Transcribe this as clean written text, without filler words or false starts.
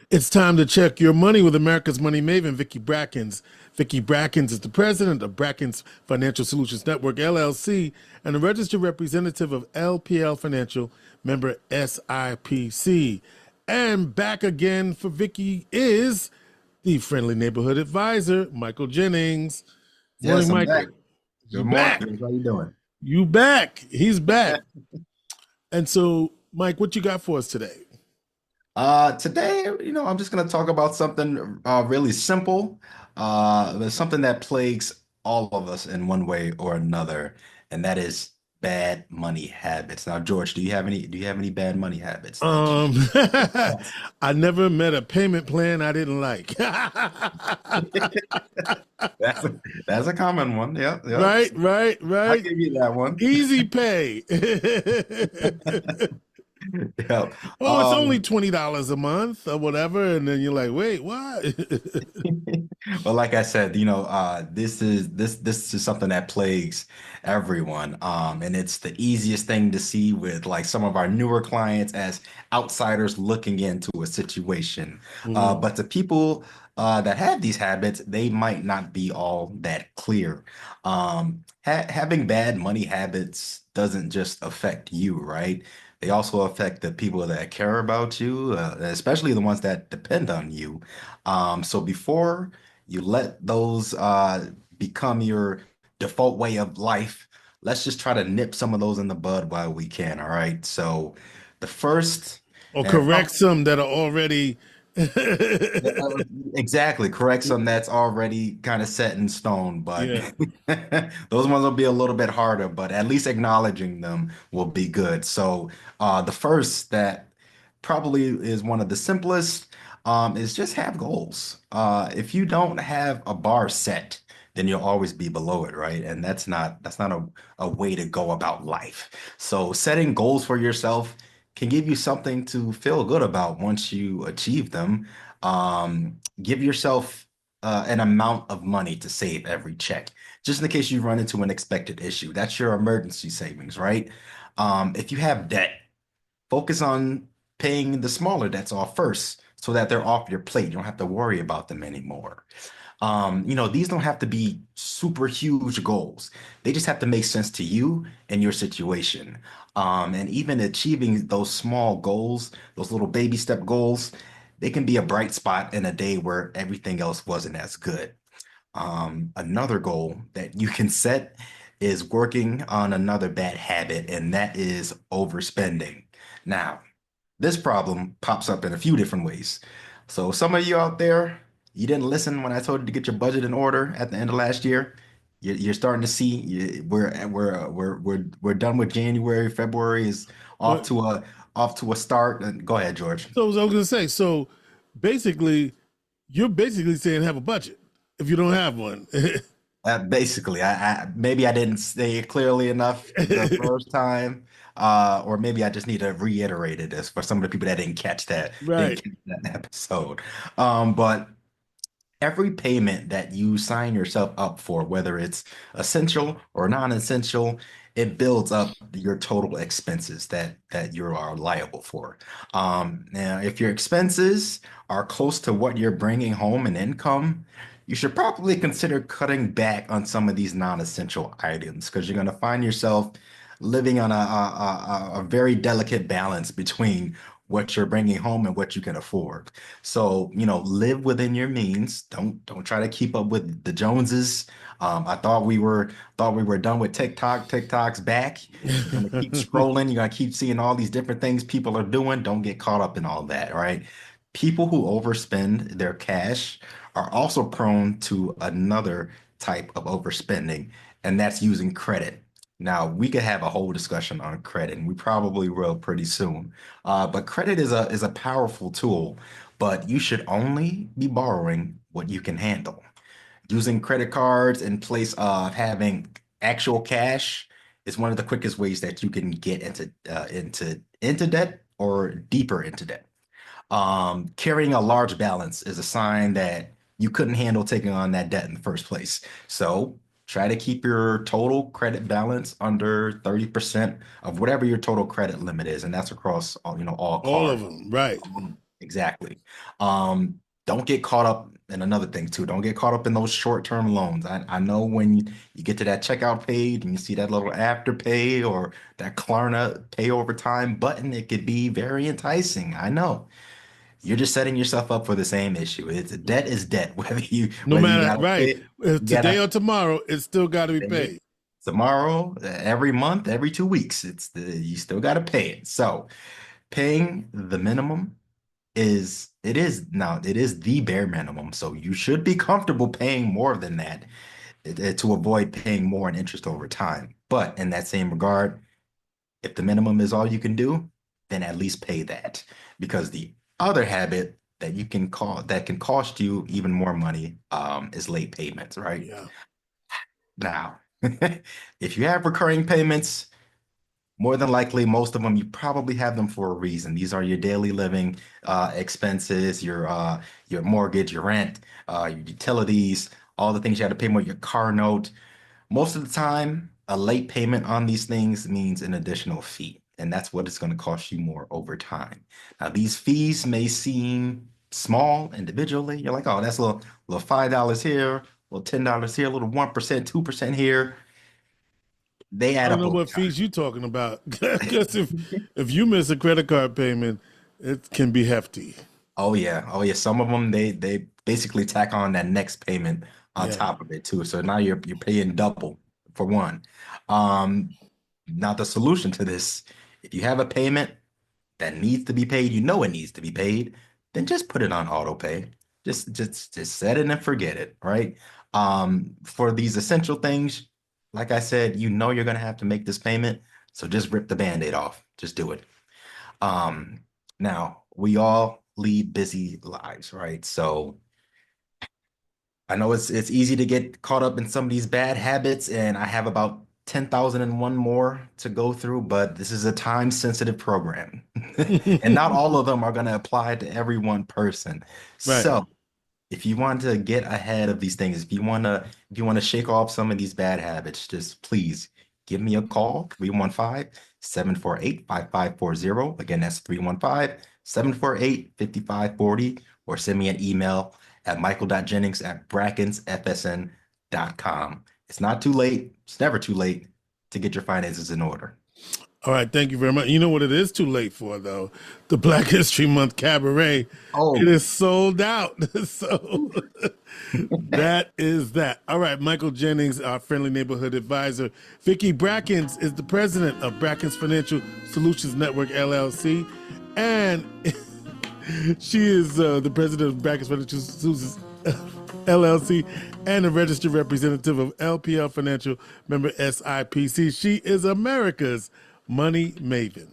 It's time to check your money with America's Money Maven, Vicki Brackens. Vicki Brackens is the president of Brackens Financial Solutions Network, LLC, and a registered representative of LPL Financial, member SIPC. And back again for Vicki is the friendly neighborhood advisor, Michael Jennings. Morning, Yes, I'm back. Michael. You Good morning, back. Chris. How you doing? You back. He's back. And so, Mike, what you got for us today? Today, I'm just gonna talk about something really simple, but something that plagues all of us in one way or another, and that is bad money habits. Now, George, do you have any bad money habits that you? Um, I never met a payment plan I didn't like. That's a, that's a common one. Yep, yep. Right, right, I'll right. give you that one. Easy pay. Yep. Oh, it's only $20 a month or whatever, and then you're like, wait, what? But like I said, this is something that plagues everyone. And it's the easiest thing to see with like some of our newer clients as outsiders looking into a situation. Mhm. But the people that have these habits, they might not be all that clear. Having bad money habits doesn't just affect you, right? They also affect the people that care about you, especially the ones that depend on you. So before you let those become your default way of life, let's just try to nip some of those in the bud while we can. All right. So the first Or and correct probably some that are already. exactly correct some that's already kind of set in stone, but Yeah. those ones will be a little bit harder, but at least acknowledging them will be good. So the first that probably is one of the simplest is just have goals. If you don't have a bar set, then you'll always be below it, right? And that's not a way to go about life. So setting goals for yourself can give you something to feel good about once you achieve them. Give yourself an amount of money to save every check, just in case you run into an expected issue. That's your emergency savings, right? If you have debt, focus on paying the smaller debts off first so that they're off your plate. You don't have to worry about them anymore. These don't have to be super huge goals. They just have to make sense to you and your situation. And even achieving those small goals, those little baby step goals, they can be a bright spot in a day where everything else wasn't as good. Another goal that you can set is working on another bad habit, and that is overspending. Now, this problem pops up in a few different ways. So some of you out there, you didn't listen when I told you to get your budget in order at the end of last year. You're starting to see we're done with January. February is off But to a start. And go ahead, George. so I was going to say, so basically, you're basically saying have a budget if you don't have one. Basically, I maybe I didn't say it clearly enough the first time, or maybe I just need to reiterate it as for some of the people that didn't Right. catch that episode. But every payment that you sign yourself up for, whether it's essential or non-essential, it builds up your total expenses that you are liable for. Now, if your expenses are close to what you're bringing home in income, you should probably consider cutting back on some of these non-essential items because you're going to find yourself living on a very delicate balance between what you're bringing home and what you can afford. So, live within your means. Don't try to keep up with the Joneses. I thought we were done with TikTok. TikTok's back. You're gonna keep scrolling. You're gonna keep seeing all these different things people are doing. Don't get caught up in all that, right? People who overspend their cash are also prone to another type of overspending, and that's using credit. Now, we could have a whole discussion on credit, and we probably will pretty soon. But credit is a powerful tool, but you should only be borrowing what you can handle. Using credit cards in place of having actual cash is one of the quickest ways that you can get into debt or deeper into debt. Carrying a large balance is a sign that you couldn't handle taking on that debt in the first place. So try to keep your total credit balance under 30% of whatever your total credit limit is, and that's across all All of cards. them. Right. Exactly. Don't get caught up in another thing too. Don't get caught up in those short-term loans. I know when you get to that checkout page and you see that little afterpay or that Klarna pay over time button, it could be very enticing. I know. You're just setting yourself up for the same issue. It's debt is debt. No Whether you matter, gotta right. pay, you Today gotta or tomorrow, it's still got to be pay it paid. tomorrow, every month, every 2 weeks. You still gotta pay it. So paying the minimum it is the bare minimum. So you should be comfortable paying more than that to avoid paying more in interest over time. But in that same regard, if the minimum is all you can do, then at least pay that. Because the other habit that can cost you even more money is late payments, right? Yeah. Now, if you have recurring payments, more than likely, most of them, you probably have them for a reason. These are your daily living expenses, your mortgage, your rent, your utilities, all the things you had to pay more, your car note. Most of the time, a late payment on these things means an additional fee, and that's what it's going to cost you more over time. Now, these fees may seem small individually. You're like, oh, that's a little $5 here, a little $10 here, a little 1%, 2% here. They I add don't up know over what fees you talking about. Because if you miss a credit card payment, it can be hefty. Oh yeah. Oh yeah. Some of them they basically tack on that next payment on Yeah. top of it too. So now you're paying double for one. Um Now the solution to this, if you have a payment that needs to be paid, you know it needs to be paid, then just put it on auto pay. Just set it and forget it, right? For these essential things, like I said, you know you're gonna have to make this payment, so just rip the Band-Aid off. Just do it. Um, Now we all lead busy lives, right? So I know it's easy to get caught up in some of these bad habits, and I have about 10,001 more to go through, but this is a time-sensitive program. And not all of them are going to apply to every one person. Right. So if you want to get ahead of these things, if you want to shake off some of these bad habits, just please give me a call, 315-748-5540. Again, that's 315-748-5540, or send me an email at michael.jennings@brackensfsn.com. It's not too late. It's never too late to get your finances in order. All right, thank you very much. You know what it is too late for, though? The Black History Month Cabaret. It Oh, is sold out. So that is that. All right, Michael Jennings, our friendly neighborhood advisor. Vicki Brackens is the president of Brackens Financial Solutions Network, LLC. And she is the president of Brackens Financial Solutions LLC and a registered representative of LPL Financial, member SIPC. She is America's money maven.